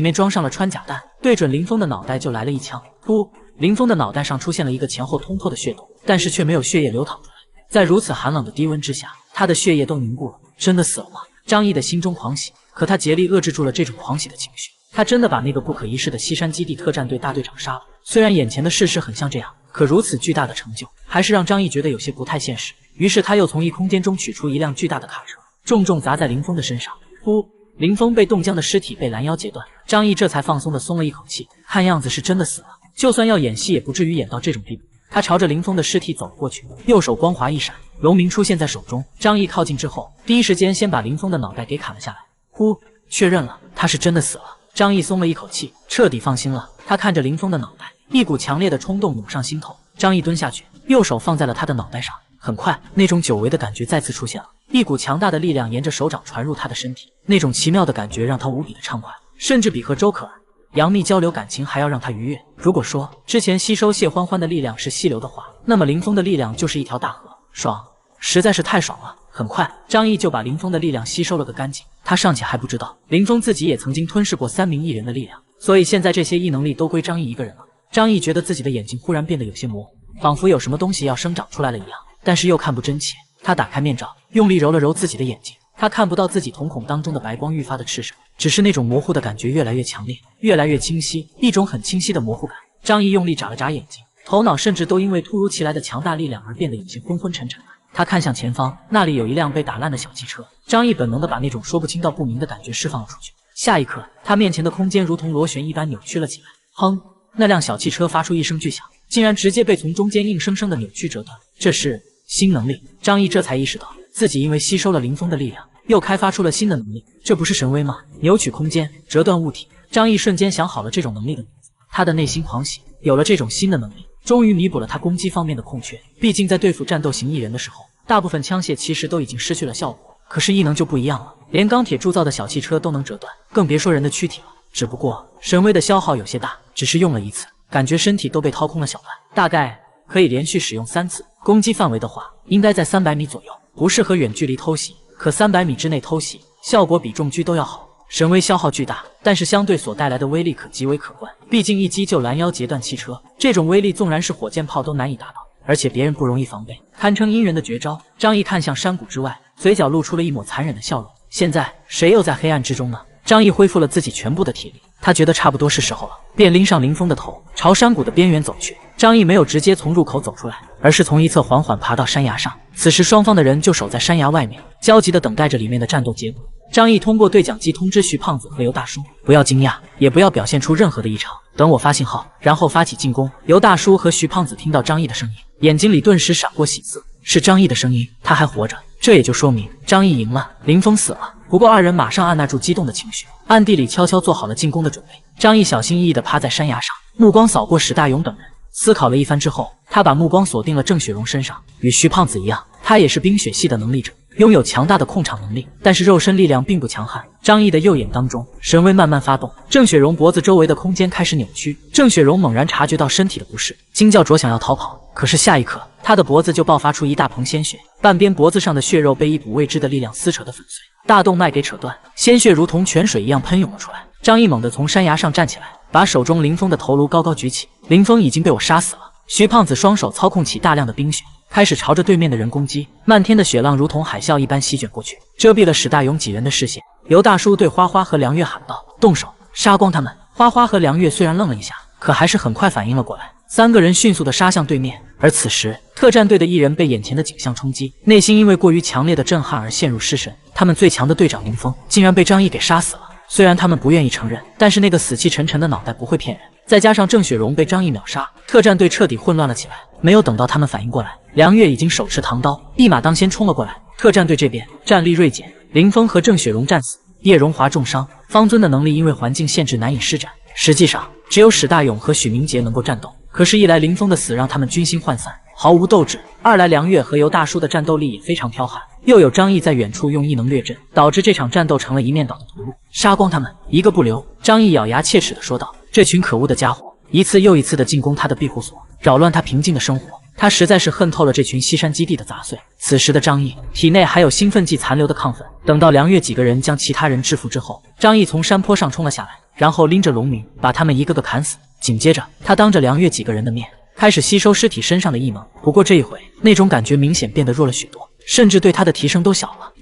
面装上了穿甲弹，对准林峰的脑袋就来了一枪。噗！林峰的脑袋上出现了一个前后通透的血洞，但是却没有血液流淌出来。在如此寒冷的低温之下，他的血液都凝固了。真的死了吗？张毅的心中狂喜，可他竭力遏制住了这种狂喜的情绪。他真的把那个不可一世的西山基地特战队大队长杀了。虽然眼前的事实很像这样，可如此巨大的成就，还是让张毅觉得有些不太现实。于是他又从异空间中取出一辆巨大的卡车，重重砸在林峰的身上。噗！林峰被冻僵的尸体被拦腰截断，张毅这才放松地松了一口气，看样子是真的死了。就算要演戏，也不至于演到这种地步。他朝着林峰的尸体走了过去，右手光滑一闪，荣名出现在手中。张毅靠近之后，第一时间先把林峰的脑袋给砍了下来。呼，确认了，他是真的死了。张毅松了一口气，彻底放心了。他看着林峰的脑袋，一股强烈的冲动涌上心头。张毅蹲下去，右手放在了他的脑袋上。很快，那种久违的感觉再次出现了，一股强大的力量沿着手掌传入他的身体。那种奇妙的感觉让他无比的畅快，甚至比和周可儿、杨幂交流感情还要让他愉悦。如果说之前吸收谢欢欢的力量是溪流的话，那么林峰的力量就是一条大河，爽，实在是太爽了。很快，张毅就把林峰的力量吸收了个干净。他尚且还不知道，林峰自己也曾经吞噬过3名艺人的力量，所以现在这些异能力都归张毅一个人了。张毅觉得自己的眼睛忽然变得有些模糊，仿佛有什么东西要生长出来了一样，但是又看不真切。他打开面罩，用力揉了揉自己的眼睛，他看不到自己瞳孔当中的白光愈发的炽盛，只是那种模糊的感觉越来越强烈，越来越清晰，一种很清晰的模糊感。张毅用力眨了眨眼睛，头脑甚至都因为突如其来的强大力量而变得有些昏昏沉沉的。他看向前方，那里有一辆被打烂的小汽车。张毅本能地把那种说不清道不明的感觉释放了出去。下一刻，他面前的空间如同螺旋一般扭曲了起来。哼！那辆小汽车发出一声巨响，竟然直接被从中间硬生生的扭曲折断。这是新能力。张毅这才意识到，自己因为吸收了林峰的力量，又开发出了新的能力，这不是神威吗？扭曲空间，折断物体。张毅瞬间想好了这种能力的名字，他的内心狂喜，有了这种新的能力，终于弥补了他攻击方面的空缺。毕竟在对付战斗型异人的时候，大部分枪械其实都已经失去了效果。可是异能就不一样了，连钢铁铸造的小汽车都能折断，更别说人的躯体了。只不过神威的消耗有些大，只是用了一次，感觉身体都被掏空了小半，大概可以连续使用3次。攻击范围的话，应该在300米左右，不适合远距离偷袭，可300米之内偷袭，效果比重狙都要好。神威消耗巨大，但是相对所带来的威力可极为可观。毕竟一击就拦腰截断汽车，这种威力纵然是火箭炮都难以达到，而且别人不容易防备，堪称阴人的绝招。张毅看向山谷之外，嘴角露出了一抹残忍的笑容。现在谁又在黑暗之中呢？张毅恢复了自己全部的体力，他觉得差不多是时候了，便拎上林峰的头，朝山谷的边缘走去。张毅没有直接从入口走出来，而是从一侧缓缓爬到山崖上。此时双方的人就守在山崖外面，焦急地等待着里面的战斗结果。张毅通过对讲机通知徐胖子和尤大叔，不要惊讶，也不要表现出任何的异常，等我发信号，然后发起进攻。尤大叔和徐胖子听到张毅的声音，眼睛里顿时闪过喜色，是张毅的声音，他还活着，这也就说明张毅赢了，林峰死了。不过二人马上按捺住激动的情绪，暗地里悄悄做好了进攻的准备。张毅小心翼翼地趴在山崖上，目光扫过史大勇等人，思考了一番之后，他把目光锁定了郑雪荣身上。与徐胖子一样，他也是冰雪系的能力者，拥有强大的控场能力，但是肉身力量并不强悍。张毅的右眼当中，神威慢慢发动，郑雪荣脖子周围的空间开始扭曲。郑雪荣猛然察觉到身体的不适，惊叫着想要逃跑，可是下一刻，他的脖子就爆发出一大捧鲜血，半边脖子上的血肉被一股未知的力量撕扯得粉碎，大动脉给扯断，鲜血如同泉水一样喷涌了出来。张毅猛地从山崖上站起来，把手中林峰的头颅高高举起。林峰已经被我杀死了。徐胖子双手操控起大量的冰雪，开始朝着对面的人攻击。漫天的雪浪如同海啸一般席卷过去，遮蔽了史大勇几人的视线。尤大叔对花花和梁月喊道：“动手，杀光他们！”花花和梁月虽然愣了一下，可还是很快反应了过来。3个人迅速地杀向对面。而此时，特战队的一人被眼前的景象冲击，内心因为过于强烈的震撼而陷入失神。他们最强的队长林峰竟然被张毅给杀死了。虽然他们不愿意承认，但是那个死气沉沉的脑袋不会骗人。再加上郑雪荣被张毅秒杀，特战队彻底混乱了起来。没有等到他们反应过来，梁月已经手持唐刀，一马当先冲了过来。特战队这边战力锐减，林峰和郑雪荣战死，叶荣华重伤，方尊的能力因为环境限制难以施展。实际上，只有史大勇和许明杰能够战斗。可是，一来林峰的死让他们军心涣散，毫无斗志；二来梁月和尤大叔的战斗力也非常剽悍，又有张毅在远处用异能掠阵，导致这场战斗成了一面倒的屠戮。杀光他们，一个不留！张毅咬牙切齿地说道：“这群可恶的家伙，一次又一次地进攻他的庇护所，扰乱他平静的生活。他实在是恨透了这群西山基地的杂碎。”此时的张毅体内还有兴奋剂残留的亢奋。等到梁月几个人将其他人制服之后，张毅从山坡上冲了下来，然后拎着龙鳞把他们一个个砍死。紧接着，他当着梁月几个人的面开始吸收尸体身上的异能。不过这一回，那种感觉明显变得弱了许多，甚至对他的提升都小了。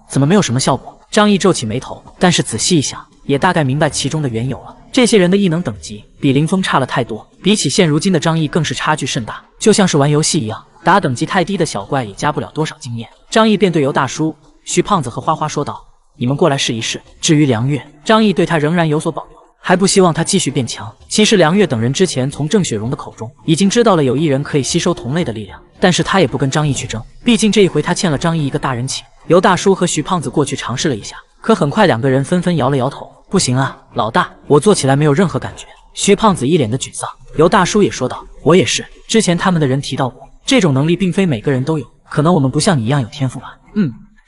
怎么没有什么效果？张毅皱起眉头，但是仔细一想，也大概明白其中的缘由了。这些人的异能等级比林峰差了太多，比起现如今的张毅更是差距甚大，就像是玩游戏一样，打等级太低的小怪也加不了多少经验。张毅便对尤大叔、徐胖子和花花说道：“你们过来试一试。”至于梁月，张毅对他仍然有所保留，还不希望他继续变强。其实梁月等人之前从郑雪荣的口中已经知道了有一人可以吸收同类的力量，但是他也不跟张毅去争，毕竟这一回他欠了张毅一个大人情。尤大叔和徐胖子过去尝试了一下，可很快2个人纷纷摇了摇头：“不行啊，老大，我做起来没有任何感觉。”徐胖子一脸的沮丧，尤大叔也说道：“我也是，之前他们的人提到过，这种能力并非每个人都有，可能我们不像你一样有天赋吧。”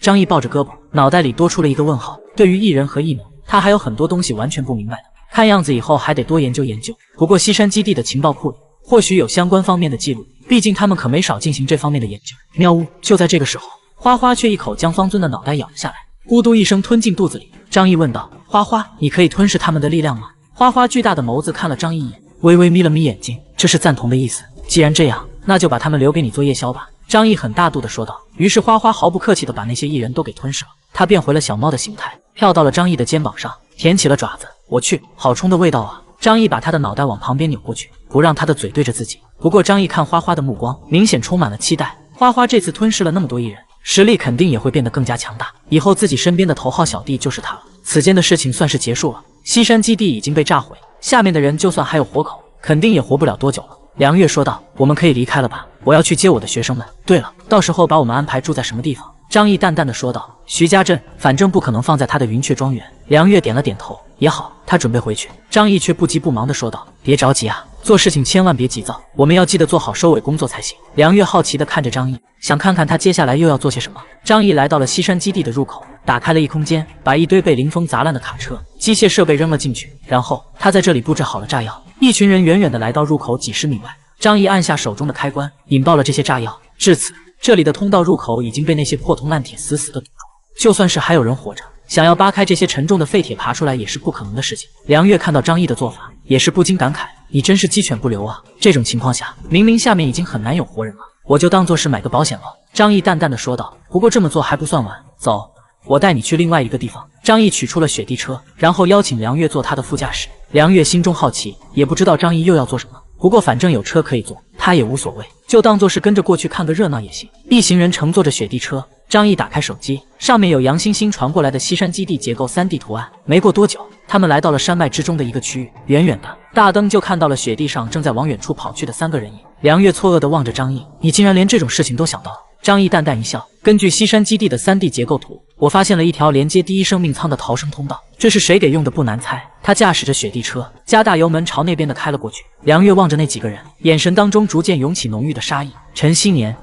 张毅抱着胳膊，脑袋里多出了一个问号。对于异人和异能，他还有很多东西完全不明白的，看样子以后还得多研究研究。不过西山基地的情报库里或许有相关方面的记录，毕竟他们可没少进行这方面的研究。喵呜！就在这个时候，花花却一口将方尊的脑袋咬了下来，咕嘟一声吞进肚子里。张毅问道：“花花，你可以吞噬他们的力量吗？”花花巨大的眸子看了张毅一眼，微微眯了眯眼睛，这是赞同的意思。既然这样，那就把他们留给你做夜宵吧。张毅很大度地说道。于是花花毫不客气地把那些异人都给吞噬了，他变回了小猫的形态，跳到了张毅的肩膀上，舔起了爪子。我去，好冲的味道啊！张毅把他的脑袋往旁边扭过去，不让他的嘴对着自己。不过张毅看花花的目光明显充满了期待，花花这次吞噬了那么多异人，实力肯定也会变得更加强大，以后自己身边的头号小弟就是他了。此间的事情算是结束了，西山基地已经被炸毁，下面的人就算还有活口，肯定也活不了多久了。梁月说道：“我们可以离开了吧？我要去接我的学生们。对了，到时候把我们安排住在什么地方？”张毅淡淡的说道：“徐家镇，反正不可能放在他的云雀庄园。”梁月点了点头，也好，他准备回去。张毅却不急不忙的说道：“别着急啊，做事情千万别急躁，我们要记得做好收尾工作才行。”梁月好奇的看着张毅，想看看他接下来又要做些什么。张毅来到了西山基地的入口，打开了异空间，把一堆被林峰砸烂的卡车、机械设备扔了进去，然后他在这里布置好了炸药。一群人远远的来到入口几十米外，张毅按下手中的开关，引爆了这些炸药。至此，这里的通道入口已经被那些破铜烂铁死死的堵住，就算是还有人活着，想要扒开这些沉重的废铁爬出来也是不可能的事情。梁月看到张毅的做法，也是不禁感慨：你真是鸡犬不留啊！这种情况下，明明下面已经很难有活人了，我就当做是买个保险了。张毅淡淡的说道：“不过这么做还不算完，走，我带你去另外一个地方。”张毅取出了雪地车，然后邀请梁月坐他的副驾驶。梁月心中好奇，也不知道张毅又要做什么，不过反正有车可以坐，他也无所谓，就当做是跟着过去看个热闹也行。一行人乘坐着雪地车，张毅打开手机，上面有杨星星传过来的西山基地结构 3D 图案。没过多久，他们来到了山脉之中的一个区域，远远的大灯就看到了雪地上正在往远处跑去的3个人影。梁月错愕地望着张毅：“你竟然连这种事情都想到了。”张毅淡淡一笑：“根据西山基地的 3D 结构图，我发现了一条连接第一生命舱的逃生通道，这是谁给用的不难猜。”他驾驶着雪地车，加大油门朝那边的开了过去。梁月望着那几个人，眼神当中逐渐涌起浓郁的杀意。陈希年，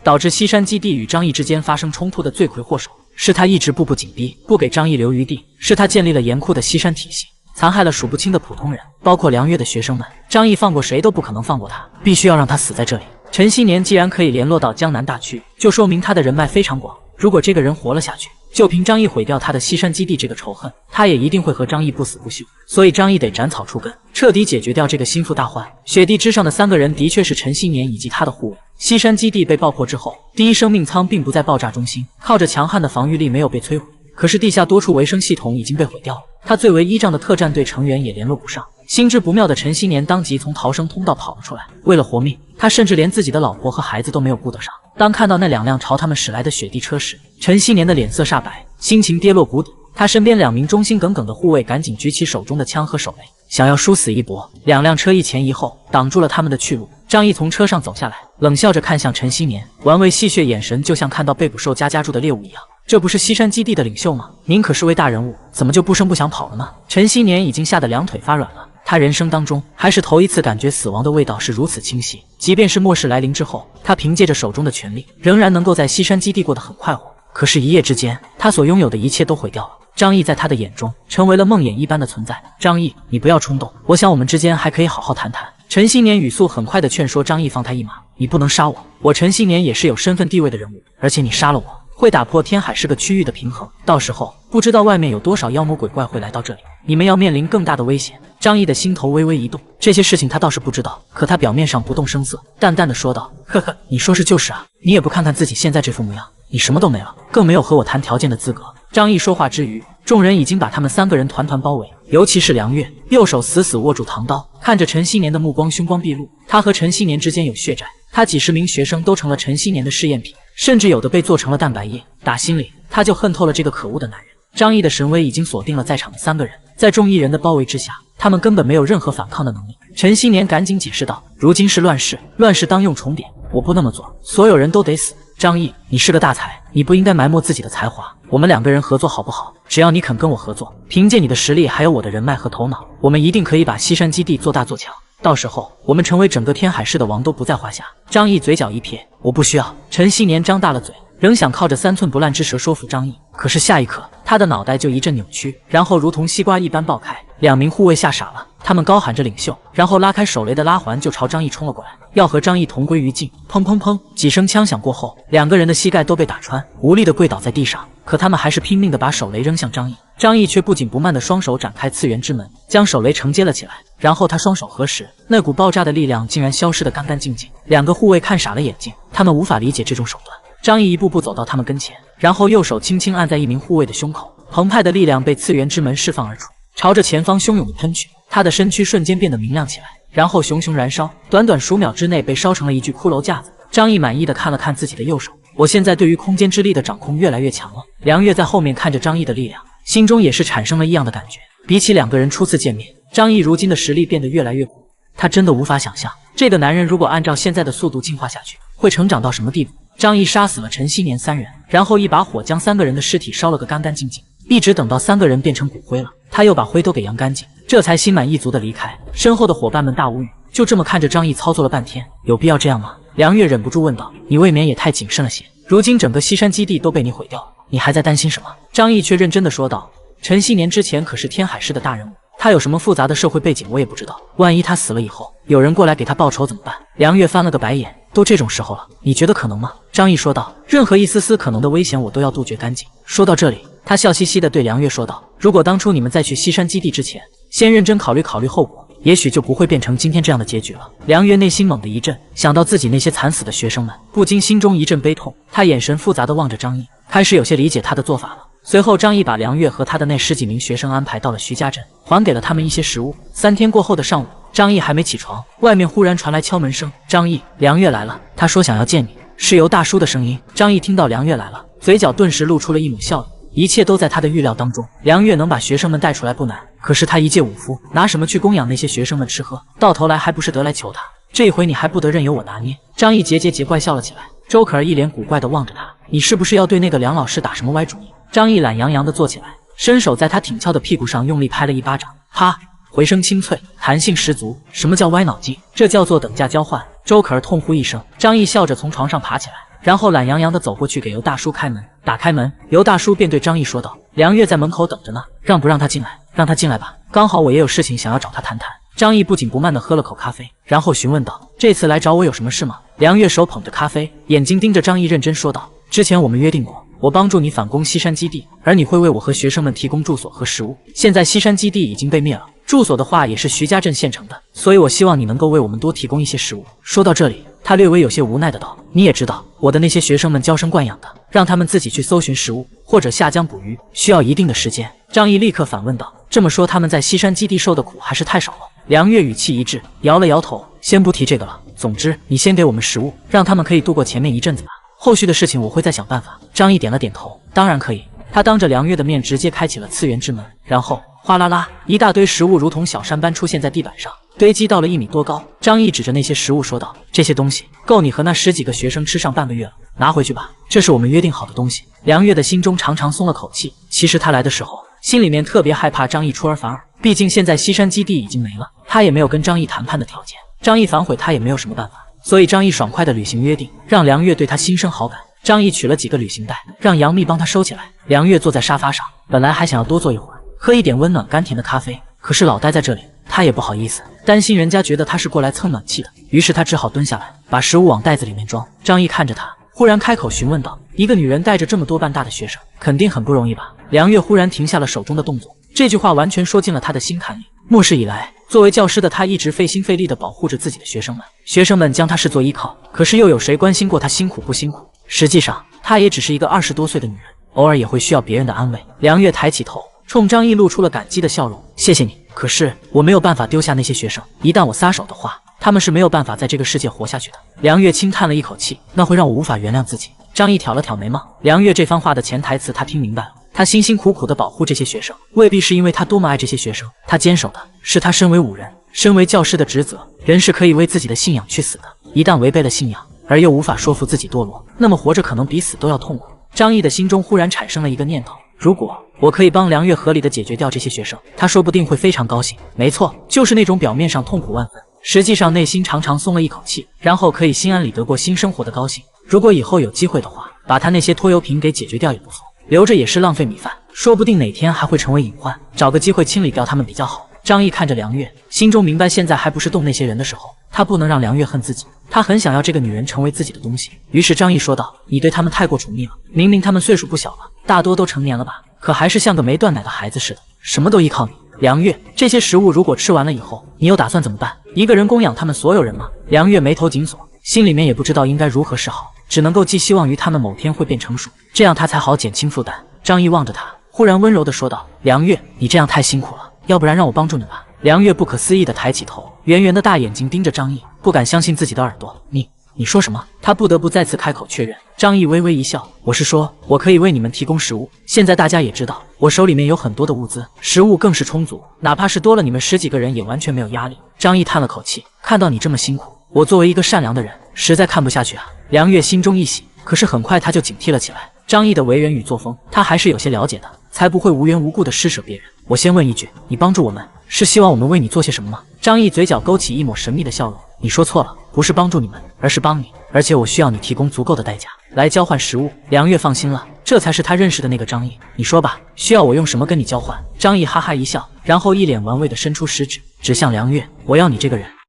导致西山基地与张毅之间发生冲突的罪魁祸首，是他一直步步紧逼，不给张毅留余地，是他建立了严酷的西山体系，残害了数不清的普通人，包括梁月的学生们。张毅放过谁都不可能放过他，必须要让他死在这里。陈希年既然可以联络到江南大区，就说明他的人脉非常广。如果这个人活了下去，就凭张毅毁掉他的西山基地这个仇恨，他也一定会和张毅不死不休。所以张毅得斩草除根，彻底解决掉这个心腹大患。雪地之上的3个人的确是陈希年以及他的护卫。西山基地被爆破之后，第一生命舱并不在爆炸中心，靠着强悍的防御力没有被摧毁，可是地下多处维生系统已经被毁掉了，他最为依仗的特战队成员也联络不上。心知不妙的陈希年当即从逃生通道跑了出来，为了活命，他甚至连自己的老婆和孩子都没有顾得上。当看到那2辆朝他们驶来的雪地车时，陈希年的脸色煞白，心情跌落谷底。他身边2名忠心耿耿的护卫赶紧举起手中的枪和手雷，想要殊死一搏。2辆车一前一后，挡住了他们的去路。张毅从车上走下来，冷笑着看向陈希年，玩味戏谑眼神就像看到被捕兽夹住的猎物一样。这不是西山基地的领袖吗？您可是位大人物，怎么就不声不响跑了呢？陈希年已经吓得2腿发软了。他人生当中还是头一次感觉死亡的味道是如此清晰，即便是末世来临之后，他凭借着手中的权力，仍然能够在西山基地过得很快活。可是，一夜之间，他所拥有的一切都毁掉了。张毅在他的眼中成为了梦魇一般的存在。张毅，你不要冲动，我想我们之间还可以好好谈谈。陈希年语速很快地劝说张毅放他一马，你不能杀我，我陈希年也是有身份地位的人物，而且你杀了我，会打破天海市个区域的平衡，到时候不知道外面有多少妖魔鬼怪会来到这里，你们要面临更大的危险。张毅的心头微微一动，这些事情他倒是不知道，可他表面上不动声色，淡淡的说道：“呵呵，你说是就是啊，你也不看看自己现在这副模样，你什么都没了，更没有和我谈条件的资格。”张毅说话之余，众人已经把他们3个人团团包围，尤其是梁月，右手死死握住唐刀，看着陈希年的目光凶光毕露。他和陈希年之间有血债，他几十名学生都成了陈希年的试验品，甚至有的被做成了蛋白液。打心里，他就恨透了这个可恶的男人。张毅的神威已经锁定了在场的3个人，在众议人的包围之下，他们根本没有任何反抗的能力。陈希年赶紧解释道：“如今是乱世，乱世当用重典，我不那么做，所有人都得死。张毅，你是个大才，你不应该埋没自己的才华。我们2个人合作好不好？只要你肯跟我合作，凭借你的实力还有我的人脉和头脑，我们一定可以把西山基地做大做强。到时候我们成为整个天海市的王都不在话下。”张毅嘴角一撇：“我不需要。”陈希年张大了嘴，仍想靠着3寸不烂之舌说服张毅，可是下一刻，他的脑袋就一阵扭曲，然后如同西瓜一般爆开。2名护卫吓傻了，他们高喊着领袖，然后拉开手雷的拉环就朝张毅冲了过来，要和张毅同归于尽。砰砰砰，几声枪响过后，2个人的膝盖都被打穿，无力的跪倒在地上。可他们还是拼命的把手雷扔向张毅，张毅却不紧不慢的双手展开次元之门，将手雷承接了起来。然后他双手合十，那股爆炸的力量竟然消失得干干净净。2个护卫看傻了眼睛，他们无法理解这种手段。张毅一步步走到他们跟前，然后右手轻轻按在一名护卫的胸口，澎湃的力量被次元之门释放而出，朝着前方汹涌的喷去。他的身躯瞬间变得明亮起来，然后熊熊燃烧，短短数秒之内被烧成了一具骷髅架子。张毅满意的看了看自己的右手，我现在对于空间之力的掌控越来越强了。梁月在后面看着张毅的力量，心中也是产生了异样的感觉。比起2个人初次见面，张毅如今的实力变得越来越酷。他真的无法想象，这个男人如果按照现在的速度进化下去，会成长到什么地步。张毅杀死了陈锡年3人，然后一把火将3个人的尸体烧了个干干净净，一直等到3个人变成骨灰了，他又把灰都给扬干净，这才心满意足的离开。身后的伙伴们大无语，就这么看着张毅操作了半天，有必要这样吗？梁月忍不住问道：“你未免也太谨慎了些，如今整个西山基地都被你毁掉了，你还在担心什么？”张毅却认真的说道：“陈锡年之前可是天海市的大人物，他有什么复杂的社会背景我也不知道，万一他死了以后，有人过来给他报仇怎么办？”梁月翻了个白眼，都这种时候了，你觉得可能吗？张毅说道：“任何一丝丝可能的危险我都要杜绝干净。”说到这里，他笑嘻嘻地对梁月说道：“如果当初你们在去西山基地之前，先认真考虑考虑后果，也许就不会变成今天这样的结局了。”梁月内心猛地一震，想到自己那些惨死的学生们，不禁心中一阵悲痛。他眼神复杂地望着张毅，开始有些理解他的做法了。随后，张毅把梁月和他的那10几名学生安排到了徐家镇，还给了他们一些食物。3天过后的上午，张毅还没起床，外面忽然传来敲门声。“张毅，梁月来了，他说想要见你。”是由大叔的声音。张毅听到梁月来了，嘴角顿时露出了一抹笑意，一切都在他的预料当中。梁月能把学生们带出来不难，可是他一介武夫，拿什么去供养那些学生们吃喝？到头来还不是得来求他？这一回你还不得任由我拿捏？张毅桀怪笑了起来。周可儿一脸古怪地望着他：“你是不是要对那个梁老师打什么歪主意？”张毅懒洋洋地坐起来，伸手在他挺翘的屁股上用力拍了一巴掌，啪，回声清脆，弹性十足。什么叫歪脑筋？这叫做等价交换。周可儿痛呼一声。张毅笑着从床上爬起来，然后懒洋洋地走过去给尤大叔开门。打开门，尤大叔便对张毅说道：“梁月在门口等着呢，让不让他进来？”“让他进来吧，刚好我也有事情想要找他谈谈。”张毅不紧不慢地喝了口咖啡，然后询问道：“这次来找我有什么事吗？”梁月手捧着咖啡，眼睛盯着张毅认真说道：“之前我们约定过，我帮助你反攻西山基地，而你会为我和学生们提供住所和食物。现在西山基地已经被灭了，住所的话也是徐家镇县城的，所以我希望你能够为我们多提供一些食物。”说到这里，他略微有些无奈的道：“你也知道，我的那些学生们娇生惯养的，让他们自己去搜寻食物或者下江捕鱼，需要一定的时间。”张毅立刻反问道：“这么说，他们在西山基地受的苦还是太少了？”梁月语气一致，摇了摇头：“先不提这个了，总之你先给我们食物，让他们可以度过前面一阵子吧。后续的事情我会再想办法。”张毅点了点头：“当然可以。”他当着梁月的面直接开启了次元之门，然后哗啦啦，一大堆食物如同小山般出现在地板上，堆积到了1米多高。张毅指着那些食物说道：“这些东西够你和那10几个学生吃上半个月了，拿回去吧，这是我们约定好的东西。”梁月的心中长长松了口气。其实他来的时候，心里面特别害怕张毅出尔反尔，毕竟现在西山基地已经没了，他也没有跟张毅谈判的条件，张毅反悔他也没有什么办法，所以张毅爽快的履行约定，让梁月对他心生好感。张毅取了几个旅行袋，让杨幂帮他收起来。梁月坐在沙发上，本来还想要多坐一会儿，喝一点温暖甘甜的咖啡，可是老待在这里，他也不好意思，担心人家觉得他是过来蹭暖气的，于是他只好蹲下来，把食物往袋子里面装。张毅看着他，忽然开口询问道：“一个女人带着这么多半大的学生，肯定很不容易吧？”梁月忽然停下了手中的动作，这句话完全说进了他的心坎里。末世以来，作为教师的他一直费心费力地保护着自己的学生们，学生们将他视作依靠，可是又有谁关心过他辛苦不辛苦？实际上，她也只是一个20多岁的女人，偶尔也会需要别人的安慰。梁月抬起头，冲张毅露出了感激的笑容：“谢谢你，可是我没有办法丢下那些学生，一旦我撒手的话，他们是没有办法在这个世界活下去的。”梁月轻叹了一口气：“那会让我无法原谅自己。”张毅挑了挑眉毛，梁月这番话的潜台词他听明白了。他辛辛苦苦地保护这些学生，未必是因为他多么爱这些学生，他坚守的是他身为武人、身为教师的职责。人是可以为自己的信仰去死的，一旦违背了信仰，而又无法说服自己堕落，那么活着可能比死都要痛苦。张毅的心中忽然产生了一个念头：如果我可以帮梁月合理的解决掉这些学生，他说不定会非常高兴。没错，就是那种表面上痛苦万分，实际上内心常常松了一口气，然后可以心安理得过新生活的高兴。如果以后有机会的话，把他那些拖油瓶给解决掉也不错，留着也是浪费米饭，说不定哪天还会成为隐患，找个机会清理掉他们比较好。张毅看着梁月，心中明白现在还不是动那些人的时候，他不能让梁月恨自己，他很想要这个女人成为自己的东西。于是张毅说道：“你对他们太过宠溺了，明明他们岁数不小了，大多都成年了吧，可还是像个没断奶的孩子似的，什么都依靠你。梁月，这些食物如果吃完了以后，你又打算怎么办？一个人供养他们所有人吗？”梁月眉头紧锁，心里面也不知道应该如何是好，只能够寄希望于他们某天会变成熟，这样他才好减轻负担。张毅望着他，忽然温柔地说道：“梁月，你这样太辛苦了，要不然让我帮助你吧。”梁月不可思议地抬起头，圆圆的大眼睛盯着张毅，不敢相信自己的耳朵：“你你说什么？他不得不再次开口确认。张毅微微一笑，我是说，我可以为你们提供食物。现在大家也知道，我手里面有很多的物资，食物更是充足，哪怕是多了你们10几个人，也完全没有压力。张毅叹了口气，看到你这么辛苦，我作为一个善良的人，实在看不下去啊。梁月心中一喜，可是很快他就警惕了起来。张毅的为人与作风，他还是有些了解的，才不会无缘无故的施舍别人。我先问一句，你帮助我们，是希望我们为你做些什么吗？张毅嘴角勾起一抹神秘的笑容。你说错了，不是帮助你们，而是帮你，而且我需要你提供足够的代价来交换食物。梁月放心了，这才是他认识的那个张毅。你说吧，需要我用什么跟你交换？张毅哈哈一笑，然后一脸玩味的伸出食指，指向梁月，我要你这个人。